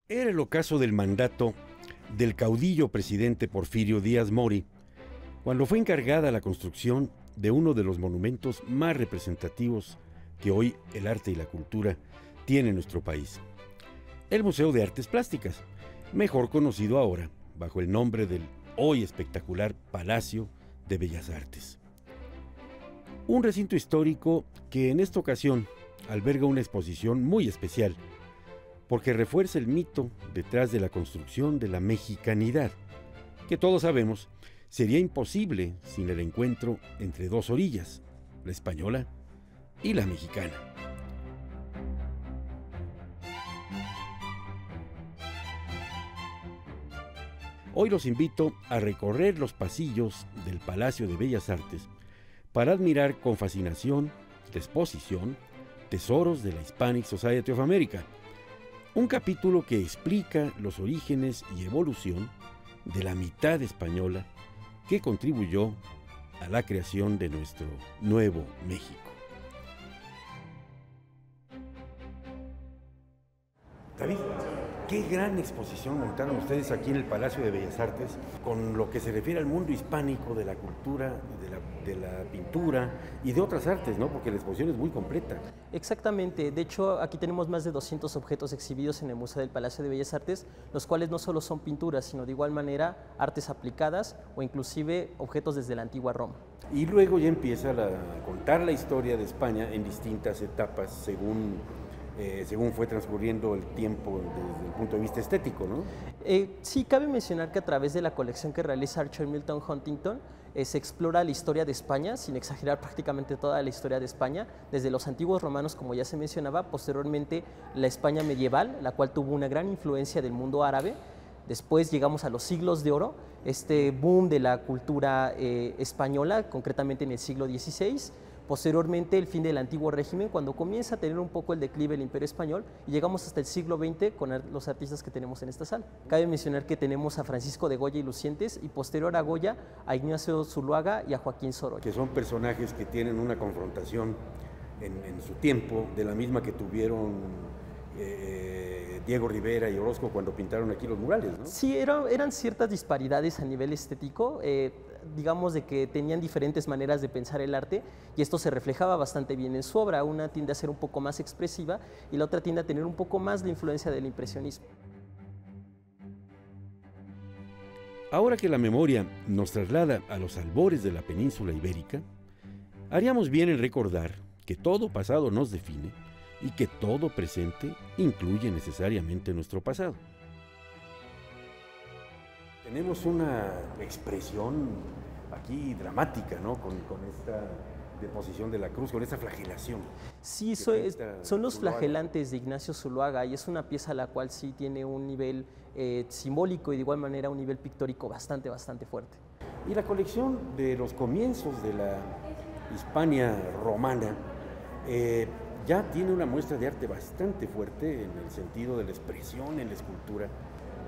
Era el ocaso del mandato del caudillo presidente Porfirio Díaz Mori, cuando fue encargada la construcción de uno de los monumentos más representativos que hoy el arte y la cultura tiene en nuestro país. El Museo de Artes Plásticas, mejor conocido ahora bajo el nombre del hoy espectacular Palacio de Bellas Artes. Un recinto histórico que en esta ocasión alberga una exposición muy especial, porque refuerza el mito detrás de la construcción de la mexicanidad, que todos sabemos sería imposible sin el encuentro entre dos orillas, la española y la mexicana. Hoy los invito a recorrer los pasillos del Palacio de Bellas Artes para admirar con fascinación la exposición Tesoros de la Hispanic Society of America, un capítulo que explica los orígenes y evolución de la mitad española que contribuyó a la creación de nuestro nuevo México. David, qué gran exposición montaron ustedes aquí en el Palacio de Bellas Artes con lo que se refiere al mundo hispánico, de la cultura, de la pintura y de otras artes, ¿no? Porque la exposición es muy completa. Exactamente, de hecho aquí tenemos más de 200 objetos exhibidos en el Museo del Palacio de Bellas Artes, los cuales no solo son pinturas, sino de igual manera artes aplicadas o inclusive objetos desde la antigua Roma. Y luego ya empieza a contar la historia de España en distintas etapas según fue transcurriendo el tiempo desde el punto de vista estético, ¿no? Sí, cabe mencionar que a través de la colección que realiza Archer Milton Huntington se explora la historia de España, sin exagerar prácticamente toda la historia de España, desde los antiguos romanos, como ya se mencionaba, posteriormente la España medieval, la cual tuvo una gran influencia del mundo árabe. Después llegamos a los siglos de oro, este boom de la cultura española, concretamente en el siglo XVI. Posteriormente, el fin del antiguo régimen, cuando comienza a tener un poco el declive del Imperio Español, y llegamos hasta el siglo XX con los artistas que tenemos en esta sala. Cabe mencionar que tenemos a Francisco de Goya y Lucientes, y posterior a Goya, a Ignacio Zuluaga y a Joaquín Sorolla. Que son personajes que tienen una confrontación en su tiempo, de la misma que tuvieron Diego Rivera y Orozco cuando pintaron aquí los murales, ¿no? Sí, eran ciertas disparidades a nivel estético, digamos de que tenían diferentes maneras de pensar el arte y esto se reflejaba bastante bien en su obra. Una tiende a ser un poco más expresiva y la otra tiende a tener un poco más de influencia del impresionismo. Ahora que la memoria nos traslada a los albores de la península ibérica, haríamos bien en recordar que todo pasado nos define y que todo presente incluye necesariamente nuestro pasado. Tenemos una expresión aquí dramática, ¿no? Con esta deposición de la cruz, con esta flagelación. Sí, son los flagelantes de Ignacio Zuluaga y es una pieza la cual sí tiene un nivel simbólico y de igual manera un nivel pictórico bastante fuerte. Y la colección de los comienzos de la Hispania romana ya tiene una muestra de arte bastante fuerte en el sentido de la expresión, en la escultura.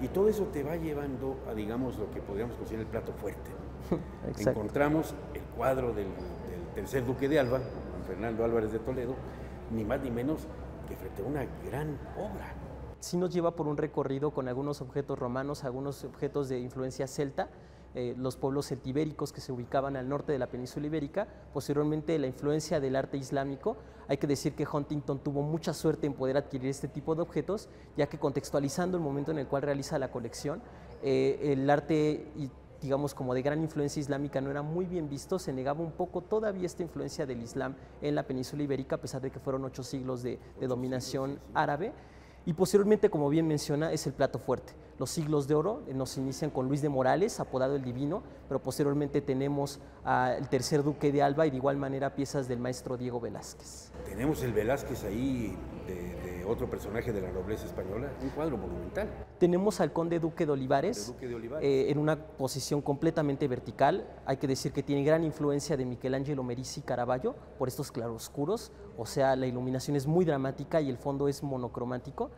Y todo eso te va llevando a, digamos, lo que podríamos considerar el plato fuerte, ¿no? Encontramos el cuadro del tercer duque de Alba, Juan Fernando Álvarez de Toledo, ni más ni menos que frente a una gran obra. Sí nos lleva por un recorrido con algunos objetos romanos, algunos objetos de influencia celta, los pueblos celtibéricos que se ubicaban al norte de la península ibérica, posteriormente la influencia del arte islámico. Hay que decir que Huntington tuvo mucha suerte en poder adquirir este tipo de objetos, ya que contextualizando el momento en el cual realiza la colección, el arte, digamos, como de gran influencia islámica no era muy bien visto, se negaba un poco todavía esta influencia del Islam en la península ibérica, a pesar de que fueron 8 siglos de dominación árabe. Y posteriormente, como bien menciona, es el plato fuerte. Los siglos de oro nos inician con Luis de Morales, apodado el Divino, pero posteriormente tenemos al tercer duque de Alba y de igual manera piezas del maestro Diego Velázquez. Tenemos el Velázquez ahí de otro personaje de la nobleza española, un cuadro monumental. Tenemos al conde duque de Olivares, en una posición completamente vertical. Hay que decir que tiene gran influencia de Michelangelo Merisi y Caravaggio por estos claroscuros, o sea, la iluminación es muy dramática y el fondo es monocromático.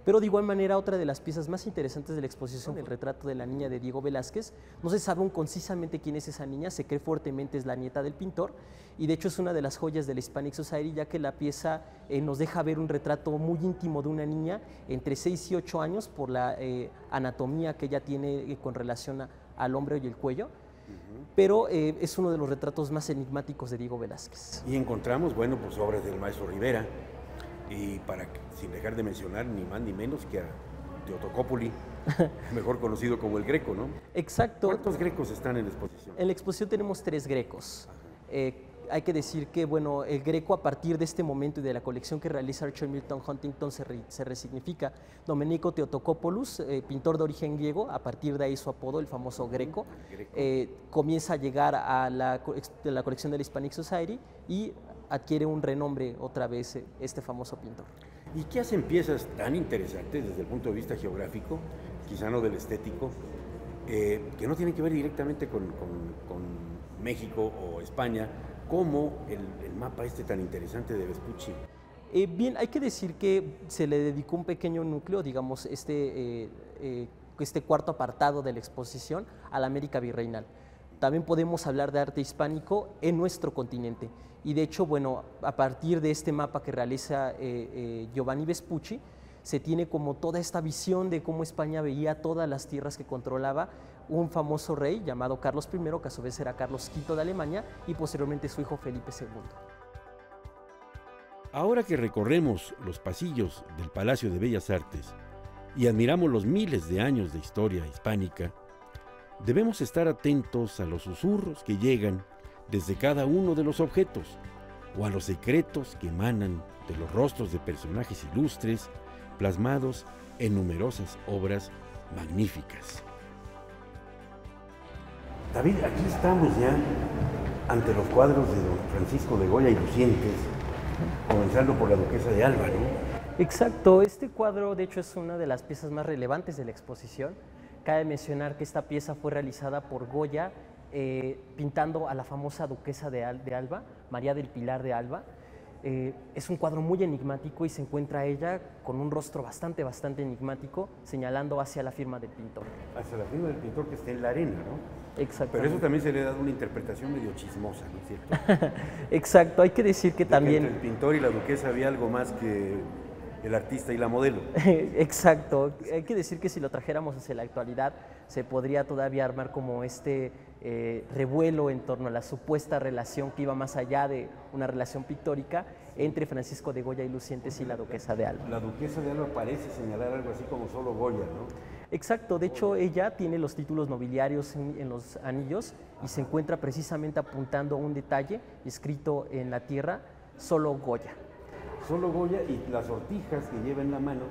Pero de igual manera, otra de las piezas más interesantes de la exposición, el retrato de la niña de Diego Velázquez. No se sabe aún concisamente quién es esa niña, se cree fuertemente es la nieta del pintor, y de hecho es una de las joyas de la Hispanic Society, ya que la pieza nos deja ver un retrato muy íntimo de una niña entre 6 y 8 años por la anatomía que ella tiene con relación al hombro y el cuello. Pero es uno de los retratos más enigmáticos de Diego Velázquez. Y encontramos, bueno, pues obras del maestro Rivera, y sin dejar de mencionar ni más ni menos que a Teotocópoli, mejor conocido como el Greco, ¿no? Exacto. ¿Cuántos grecos están en la exposición? En la exposición tenemos 3 grecos. Hay que decir que, bueno, el Greco, a partir de este momento y de la colección que realiza Archer Milton Huntington, se resignifica. Domenico Theotokopoulos, pintor de origen griego, a partir de ahí su apodo, el famoso Greco, comienza a llegar a la colección de la Hispanic Society y adquiere un renombre otra vez este famoso pintor. ¿Y qué hacen piezas tan interesantes desde el punto de vista geográfico, quizá no del estético, que no tienen que ver directamente con México o España, como el mapa tan interesante de Vespucci? Bien, hay que decir que se le dedicó un pequeño núcleo, digamos, este cuarto apartado de la exposición a la América virreinal. También podemos hablar de arte hispánico en nuestro continente. Y de hecho, bueno, a partir de este mapa que realiza Giovanni Vespucci, se tiene como toda esta visión de cómo España veía todas las tierras que controlaba un famoso rey llamado Carlos I, que a su vez era Carlos V de Alemania, y posteriormente su hijo Felipe II. Ahora que recorremos los pasillos del Palacio de Bellas Artes y admiramos los miles de años de historia hispánica, debemos estar atentos a los susurros que llegan desde cada uno de los objetos o a los secretos que emanan de los rostros de personajes ilustres plasmados en numerosas obras magníficas. David, aquí estamos ya ante los cuadros de don Francisco de Goya y Lucientes, comenzando por la Duquesa de Alba, ¿no? Exacto, este cuadro de hecho es una de las piezas más relevantes de la exposición. Cabe mencionar que esta pieza fue realizada por Goya pintando a la famosa Duquesa de Alba, María del Pilar de Alba. Es un cuadro muy enigmático y se encuentra ella con un rostro bastante enigmático, señalando hacia la firma del pintor. Hacia la firma del pintor que está en la arena, ¿no? Exacto. Pero eso también se le ha dado una interpretación medio chismosa, ¿no es cierto? Exacto, hay que decir que también... Entre el pintor y la duquesa había algo más que el artista y la modelo. Exacto, hay que decir que si lo trajéramos hacia la actualidad, se podría todavía armar como revuelo en torno a la supuesta relación que iba más allá de una relación pictórica entre Francisco de Goya y Lucientes y la Duquesa de Alba. La Duquesa de Alba parece señalar algo así como solo Goya, ¿no? Exacto, de hecho ella tiene los títulos nobiliarios en los anillos y se encuentra precisamente apuntando un detalle escrito en la tierra, solo Goya. Solo Goya, y las sortijas que lleva en la mano,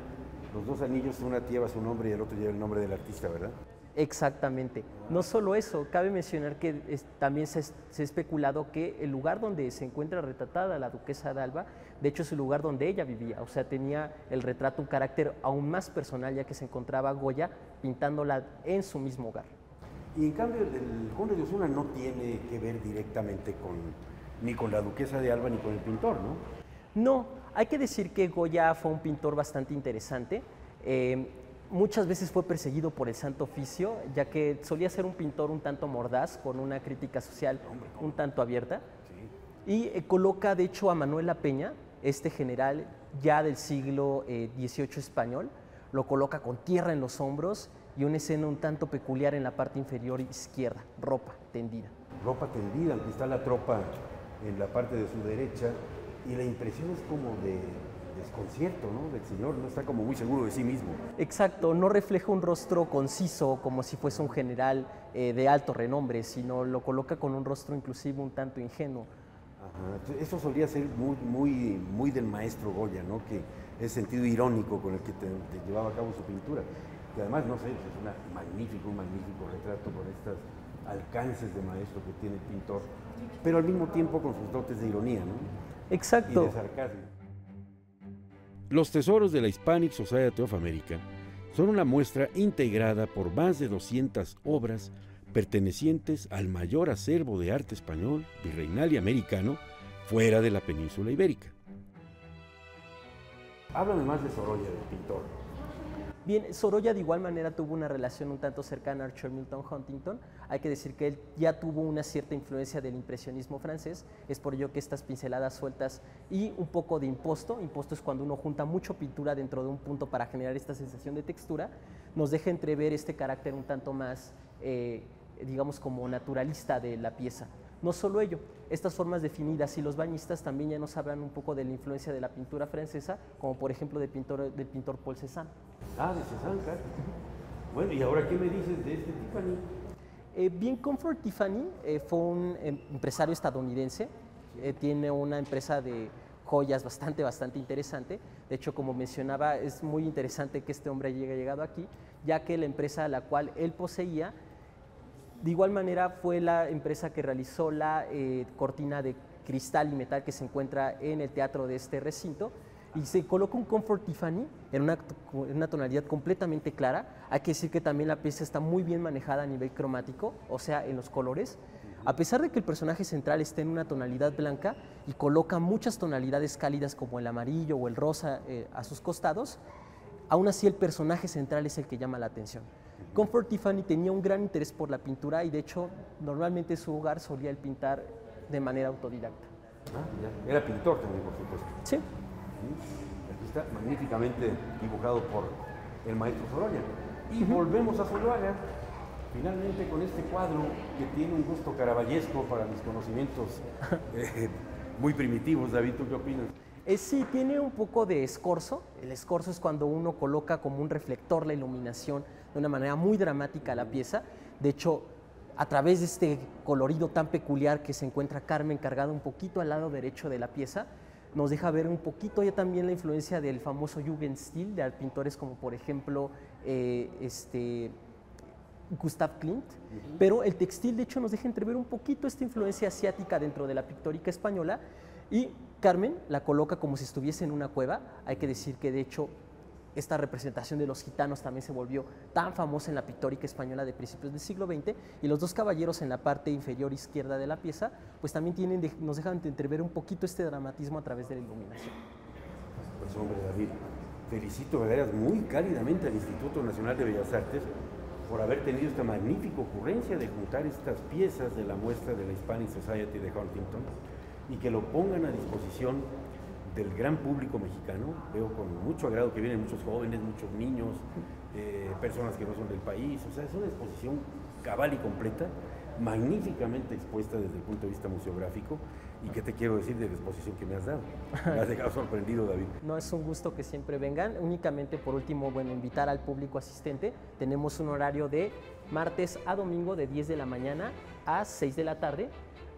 los dos anillos, una lleva su nombre y el otro lleva el nombre del artista, ¿verdad? Exactamente. No solo eso, cabe mencionar que también se ha especulado que el lugar donde se encuentra retratada la Duquesa de Alba, de hecho es el lugar donde ella vivía, o sea, tenía el retrato un carácter aún más personal, ya que se encontraba Goya pintándola en su mismo hogar. Y en cambio el Conde de Osuna no tiene que ver directamente ni con la Duquesa de Alba ni con el pintor, ¿no? No, hay que decir que Goya fue un pintor bastante interesante. Muchas veces fue perseguido por el Santo Oficio, ya que solía ser un pintor un tanto mordaz, con una crítica social un tanto abierta. Sí. Y coloca, de hecho, a Manuel La Peña, este general ya del siglo XVIII español, lo coloca con tierra en los hombros y una escena un tanto peculiar en la parte inferior izquierda, ropa tendida. Ropa tendida, aunque está la tropa en la parte de su derecha, y la impresión es como de desconcierto, ¿no? Del señor, no está como muy seguro de sí mismo. Exacto, no refleja un rostro conciso como si fuese un general de alto renombre, sino lo coloca con un rostro inclusive un tanto ingenuo. Ajá. Eso solía ser muy del maestro Goya, ¿no? Que es sentido irónico con el que te llevaba a cabo su pintura. Que además, no sé, es un magnífico retrato con estos alcances de maestro que tiene el pintor, pero al mismo tiempo con sus dotes de ironía, ¿no? Exacto. Y de sarcasmo. Los tesoros de la Hispanic Society of America son una muestra integrada por más de 200 obras pertenecientes al mayor acervo de arte español, virreinal y americano fuera de la península ibérica. Háblame más de Sorolla, del pintor. Bien, Sorolla de igual manera tuvo una relación un tanto cercana a Arthur Milton Huntington. Hay que decir que él ya tuvo una cierta influencia del impresionismo francés, es por ello que estas pinceladas sueltas y un poco de imposto es cuando uno junta mucho pintura dentro de un punto para generar esta sensación de textura, nos deja entrever este carácter un tanto más, digamos, como naturalista de la pieza. No solo ello, estas formas definidas y los bañistas también ya nos hablan un poco de la influencia de la pintura francesa, como por ejemplo del pintor Paul Cézanne. Ah, de Cézanne, claro. Bueno, ¿y ahora qué me dices de este Tiffany? Bien, Comfort Tiffany fue un empresario estadounidense, tiene una empresa de joyas bastante interesante. De hecho, como mencionaba, es muy interesante que este hombre haya llegado aquí, ya que la empresa a la cual él poseía, de igual manera fue la empresa que realizó la cortina de cristal y metal que se encuentra en el teatro de este recinto, y se coloca un Comfort Tiffany en una tonalidad completamente clara. Hay que decir que también la pieza está muy bien manejada a nivel cromático, o sea, en los colores. A pesar de que el personaje central esté en una tonalidad blanca y coloca muchas tonalidades cálidas como el amarillo o el rosa a sus costados, aún así el personaje central es el que llama la atención. Comfort Tiffany tenía un gran interés por la pintura y de hecho normalmente en su hogar solía él pintar de manera autodidacta. Ah, ya. Era pintor también, por supuesto. Sí. Aquí está magníficamente dibujado por el maestro Sorolla. Y volvemos a Zuloaga, finalmente con este cuadro que tiene un gusto caravallesco para mis conocimientos muy primitivos. David, ¿tú qué opinas? Sí, tiene un poco de escorzo. El escorzo es cuando uno coloca como un reflector la iluminación de una manera muy dramática a la pieza. De hecho, a través de este colorido tan peculiar que se encuentra Carmen cargada un poquito al lado derecho de la pieza, nos deja ver un poquito ya también la influencia del famoso Jugendstil, de pintores como por ejemplo Gustav Klimt, pero el textil de hecho nos deja entrever un poquito esta influencia asiática dentro de la pictórica española, y Carmen la coloca como si estuviese en una cueva. Hay que decir que de hecho esta representación de los gitanos también se volvió tan famosa en la pictórica española de principios del siglo XX, y los dos caballeros en la parte inferior izquierda de la pieza pues también nos dejan entrever un poquito este dramatismo a través de la iluminación. Pues hombre, David, felicito muy cálidamente al Instituto Nacional de Bellas Artes por haber tenido esta magnífica ocurrencia de juntar estas piezas de la muestra de la Hispanic Society de Huntington y que lo pongan a disposición del gran público mexicano. Veo con mucho agrado que vienen muchos jóvenes, muchos niños, personas que no son del país. O sea, es una exposición cabal y completa, magníficamente expuesta desde el punto de vista museográfico. ¿Y qué te quiero decir de la exposición que me has dado? Me has dejado sorprendido, David. No, es un gusto que siempre vengan. Únicamente, por último, bueno, invitar al público asistente. Tenemos un horario de martes a domingo de 10 de la mañana a 6 de la tarde.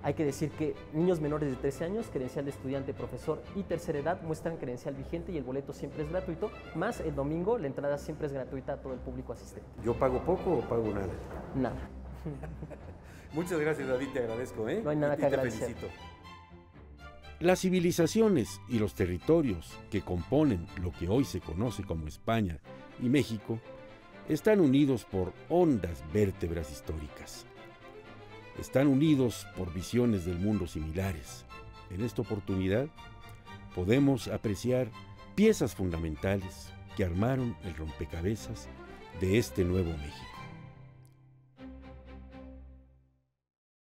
Hay que decir que niños menores de 13 años, credencial de estudiante, profesor y tercera edad muestran credencial vigente y el boleto siempre es gratuito, más el domingo la entrada siempre es gratuita a todo el público asistente. ¿Yo pago poco o pago nada? Nada. Muchas gracias, David, te agradezco. No hay nada que agradecer. Te felicito. Las civilizaciones y los territorios que componen lo que hoy se conoce como España y México están unidos por hondas vértebras históricas. Están unidos por visiones del mundo similares. En esta oportunidad podemos apreciar piezas fundamentales que armaron el rompecabezas de este nuevo México.